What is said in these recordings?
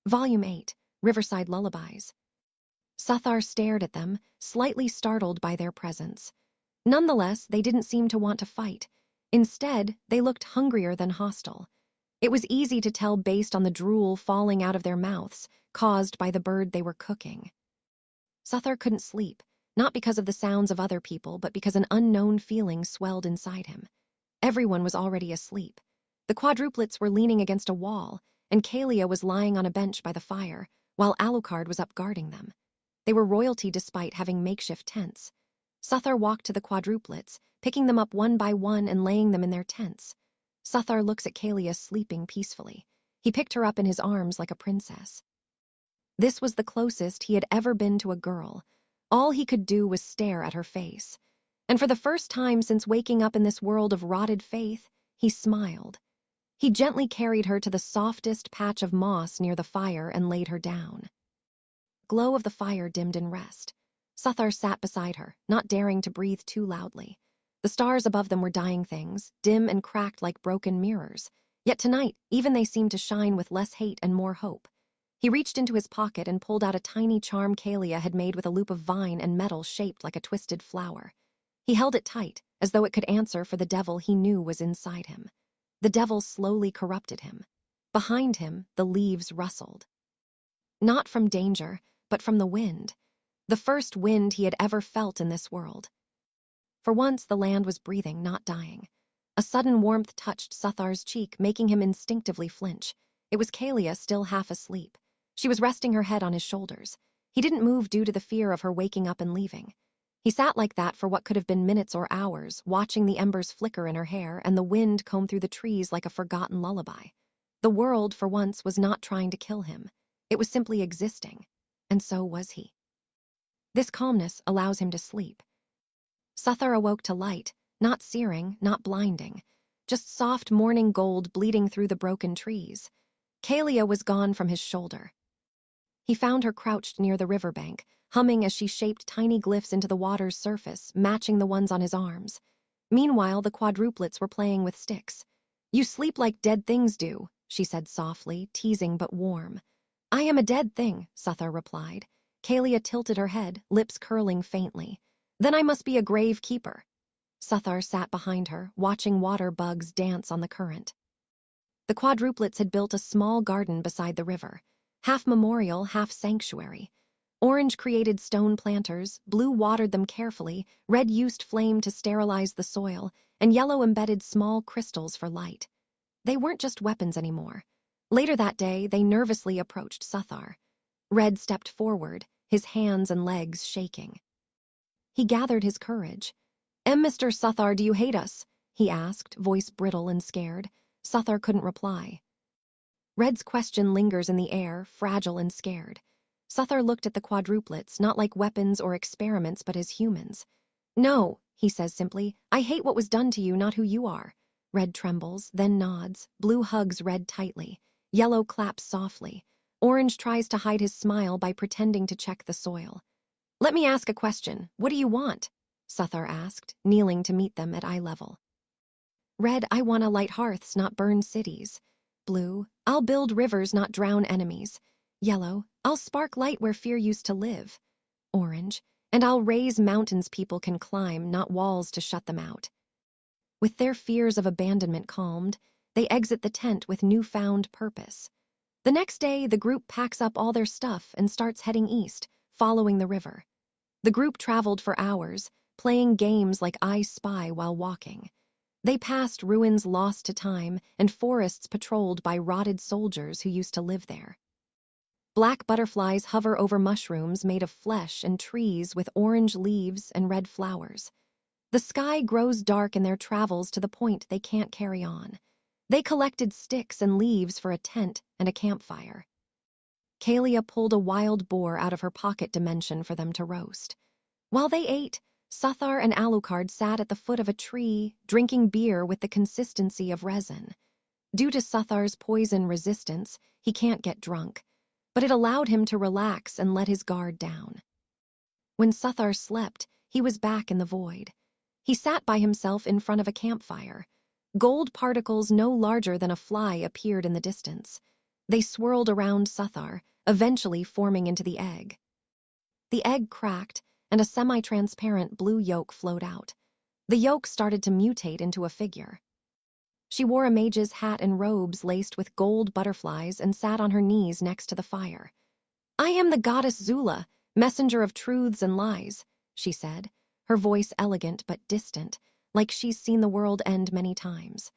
Volume 8, Riverside Lullabies. Suthar stared at them, slightly startled by their presence. Nonetheless, they didn't seem to want to fight. Instead, they looked hungrier than hostile. It was easy to tell based on the drool falling out of their mouths, caused by the bird they were cooking. Suthar couldn't sleep, not because of the sounds of other people, but because an unknown feeling swelled inside him. Everyone was already asleep. The quadruplets were leaning against a wall, and Kaelia was lying on a bench by the fire, while Alucard was up guarding them. They were royalty despite having makeshift tents. Suthar walked to the quadruplets, picking them up one by one and laying them in their tents. Suthar looks at Kaelia sleeping peacefully. He picked her up in his arms like a princess. This was the closest he had ever been to a girl. All he could do was stare at her face. And for the first time since waking up in this world of rotted faith, he smiled. He gently carried her to the softest patch of moss near the fire and laid her down. Glow of the fire dimmed in rest. Suthar sat beside her, not daring to breathe too loudly. The stars above them were dying things, dim and cracked like broken mirrors. Yet tonight, even they seemed to shine with less hate and more hope. He reached into his pocket and pulled out a tiny charm Kaelia had made with a loop of vine and metal shaped like a twisted flower. He held it tight, as though it could answer for the devil he knew was inside him. The devil slowly corrupted him. Behind him, the leaves rustled. Not from danger, but from the wind. The first wind he had ever felt in this world. For once, the land was breathing, not dying. A sudden warmth touched Suthar's cheek, making him instinctively flinch. It was Kaelia, still half asleep. She was resting her head on his shoulders. He didn't move due to the fear of her waking up and leaving. He sat like that for what could have been minutes or hours, watching the embers flicker in her hair and the wind comb through the trees like a forgotten lullaby. The world, for once, was not trying to kill him. It was simply existing. And so was he. This calmness allows him to sleep. Suthar awoke to light, not searing, not blinding, just soft morning gold bleeding through the broken trees. Kaelia was gone from his shoulder. He found her crouched near the riverbank, humming as she shaped tiny glyphs into the water's surface, matching the ones on his arms. Meanwhile, the quadruplets were playing with sticks. "You sleep like dead things do," she said softly, teasing but warm. "I am a dead thing," Suthar replied. Kaelia tilted her head, lips curling faintly. "Then I must be a grave keeper." Suthar sat behind her, watching water bugs dance on the current. The quadruplets had built a small garden beside the river, half memorial, half sanctuary. Orange created stone planters, blue watered them carefully, red used flame to sterilize the soil, and yellow embedded small crystals for light. They weren't just weapons anymore. Later that day, they nervously approached Suthar. Red stepped forward, his hands and legs shaking. He gathered his courage. Mr. Suthar, do you hate us?" he asked, voice brittle and scared. Suthar couldn't reply. Red's question lingers in the air, fragile and scared. Suthar looked at the quadruplets, not like weapons or experiments, but as humans. "No," he says simply. "I hate what was done to you, not who you are." Red trembles, then nods. Blue hugs Red tightly. Yellow claps softly. Orange tries to hide his smile by pretending to check the soil. "Let me ask a question. What do you want?" Suthar asked, kneeling to meet them at eye level. Red, "I want to light hearths, not burn cities." Blue, "I'll build rivers, not drown enemies." Yellow, "I'll spark light where fear used to live." Orange, "And I'll raise mountains people can climb, not walls to shut them out." With their fears of abandonment calmed, they exit the tent with newfound purpose. The next day, the group packs up all their stuff and starts heading east, following the river. The group traveled for hours, playing games like I Spy while walking. They passed ruins lost to time and forests patrolled by rotted soldiers who used to live there. Black butterflies hover over mushrooms made of flesh and trees with orange leaves and red flowers. The sky grows dark in their travels to the point they can't carry on. They collected sticks and leaves for a tent and a campfire. Kaelia pulled a wild boar out of her pocket dimension for them to roast. While they ate, Suthar and Alucard sat at the foot of a tree, drinking beer with the consistency of resin. Due to Suthar's poison resistance, he can't get drunk, but it allowed him to relax and let his guard down. When Suthar slept, he was back in the void. He sat by himself in front of a campfire. Gold particles no larger than a fly appeared in the distance. They swirled around Suthar, eventually forming into the egg. The egg cracked, and a semi-transparent blue yolk flowed out. The yolk started to mutate into a figure. She wore a mage's hat and robes laced with gold butterflies and sat on her knees next to the fire. "I am the goddess Zula, messenger of truths and lies," she said, her voice elegant but distant, like she's seen the world end many times.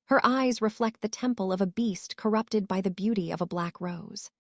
Her eyes reflect the temple of a beast corrupted by the beauty of a black rose.